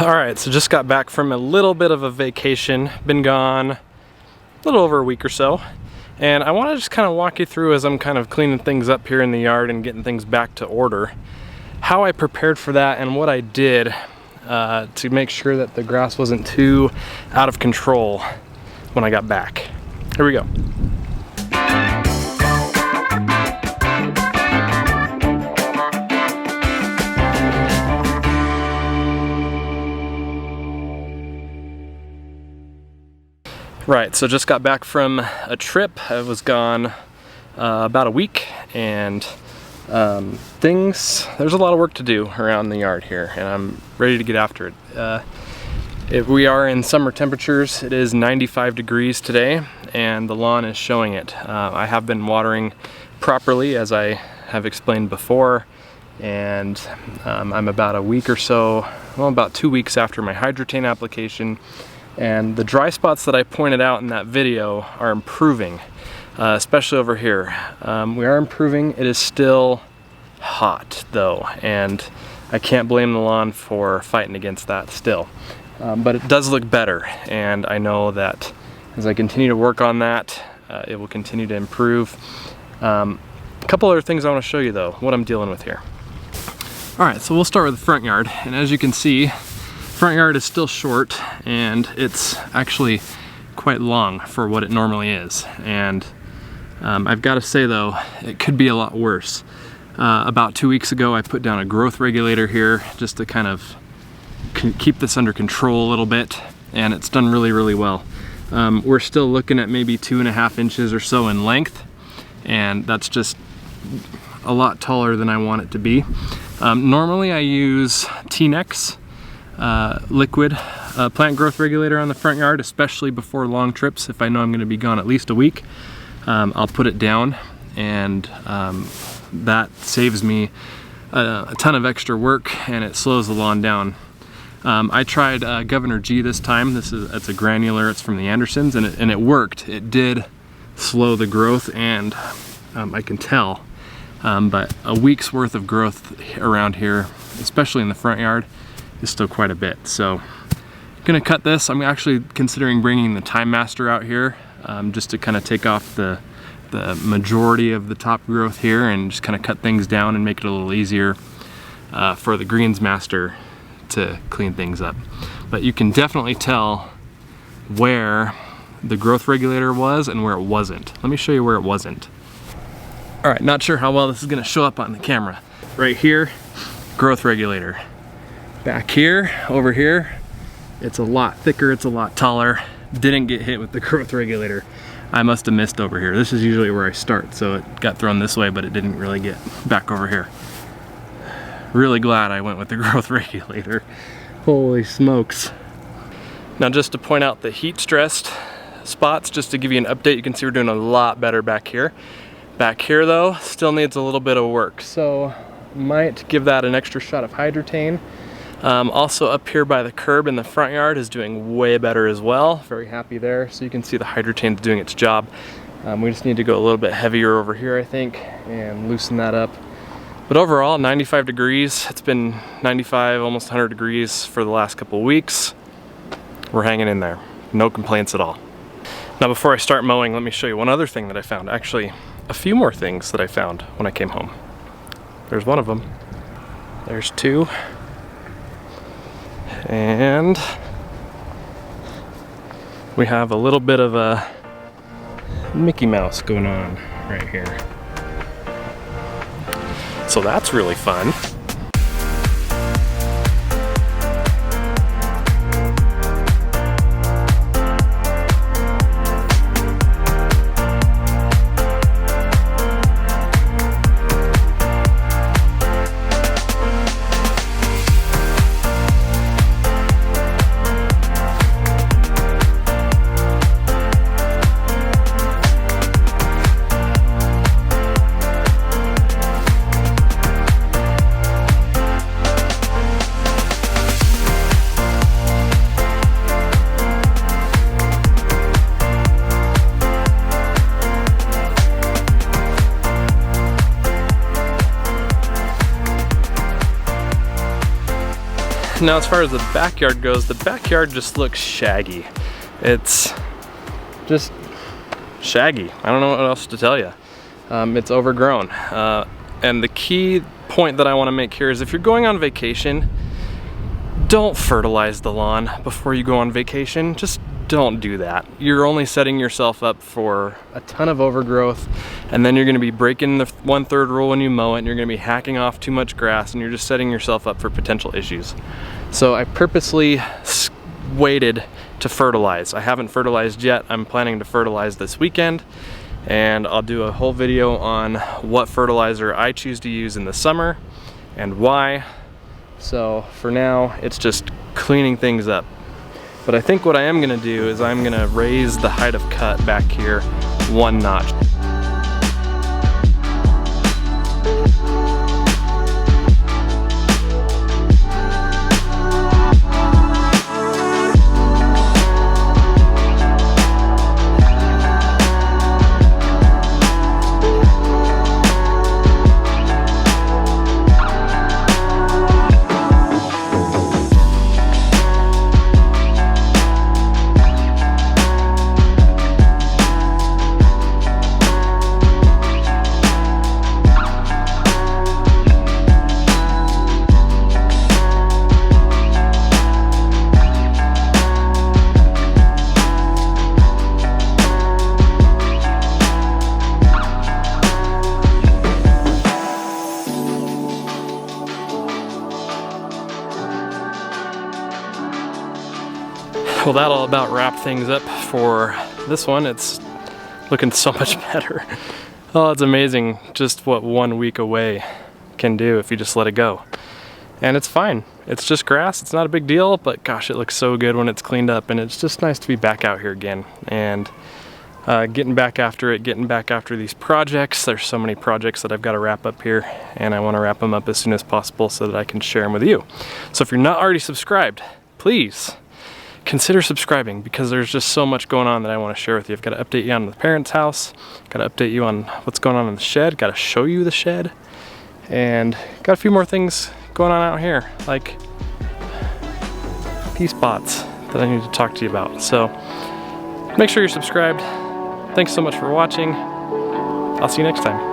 Alright, so just got back from a little bit of a vacation. Been gone a little over a week or so. And I want to just kind of walk you through as I'm kind of cleaning things up here in the yard and getting things back to order, how I prepared for that and what I did to make sure that the grass wasn't too out of control when I got back. Here we go. Right, so just got back from a trip. I was gone about a week, and there's a lot of work to do around the yard here, and I'm ready to get after it. We are in summer temperatures. It is 95 degrees today, and the lawn is showing it. I have been watering properly, as I have explained before, and I'm about a week or so, well, about 2 weeks after my hydrotain application. And the dry spots that I pointed out in that video are improving, especially over here. We are improving. It is still hot though, and I can't blame the lawn for fighting against that still. But it does look better, and I know that as I continue to work on that, it will continue to improve. A couple other things I want to show you though, what I'm dealing with here. Alright, so we'll start with the front yard, and as you can see, front yard is still short, and it's actually quite long for what it normally is. And I've got to say though, it could be a lot worse. About 2 weeks ago I put down a growth regulator here just to kind of keep this under control a little bit, and it's done really well. We're still looking at maybe 2.5 inches or so in length, and that's just a lot taller than I want it to be. Normally I use T-Nex liquid plant growth regulator on the front yard, especially before long trips. If I know I'm going to be gone at least a week, I'll put it down, and that saves me a ton of extra work, and it slows the lawn down. I tried Governor G this time. It's a granular, it's from the Andersons, and it worked. It did slow the growth, and I can tell, but a week's worth of growth around here, especially in the front yard, is still quite a bit. So I'm gonna cut this. I'm actually considering bringing the Time Master out here, just to kind of take off the majority of the top growth here and just kind of cut things down and make it a little easier for the Greens Master to clean things up. But you can definitely tell where the growth regulator was and where it wasn't. Let me show you where it wasn't. All right, not sure how well this is gonna show up on the camera. Right here, growth regulator. Back here, over here, it's a lot thicker, it's a lot taller. Didn't get hit with the growth regulator. I must have missed over here. This is usually where I start, so it got thrown this way, but it didn't really get back over here. Really glad I went with the growth regulator. Holy smokes. Now just to point out the heat stressed spots, just to give you an update, you can see we're doing a lot better back here. Back here though, still needs a little bit of work, so might give that an extra shot of hydrotain. Also up here by the curb in the front yard is doing way better as well. Very happy there. So you can see the hydrotain's doing its job. We just need to go a little bit heavier over here, I think, and loosen that up. But overall, 95 degrees. It's been 95, almost 100 degrees for the last couple of weeks. We're hanging in there. No complaints at all. Now before I start mowing, let me show you one other thing that I found. Actually, a few more things that I found when I came home. There's one of them. There's two. And we have a little bit of a Mickey Mouse going on right here. So that's really fun. Now as far as the backyard goes, the backyard just looks shaggy. It's just shaggy. I don't know what else to tell you. It's overgrown. And the key point that I want to make here is if you're going on vacation, don't fertilize the lawn before you go on vacation. Just don't do that. You're only setting yourself up for a ton of overgrowth, and then you're going to be breaking the 1/3 rule when you mow it, and you're going to be hacking off too much grass, and you're just setting yourself up for potential issues. So I purposely waited to fertilize. I haven't fertilized yet. I'm planning to fertilize this weekend, and I'll do a whole video on what fertilizer I choose to use in the summer and why. So for now, it's just cleaning things up. But I think what I am gonna do is I'm gonna raise the height of cut back here 1 notch. Well, that'll about wrap things up for this one. It's looking so much better. Oh, it's amazing just what 1 week away can do if you just let it go. And it's fine. It's just grass. It's not a big deal, but gosh, it looks so good when it's cleaned up, and it's just nice to be back out here again and getting back after it, getting back after these projects. There's so many projects that I've got to wrap up here, and I want to wrap them up as soon as possible so that I can share them with you. So if you're not already subscribed, please consider subscribing, because there's just so much going on that I want to share with you. I've got to update you on the parents' house, got to update you on what's going on in the shed, got to show you the shed, and got a few more things going on out here, like pea spots that I need to talk to you about. So make sure you're subscribed. Thanks so much for watching. I'll see you next time.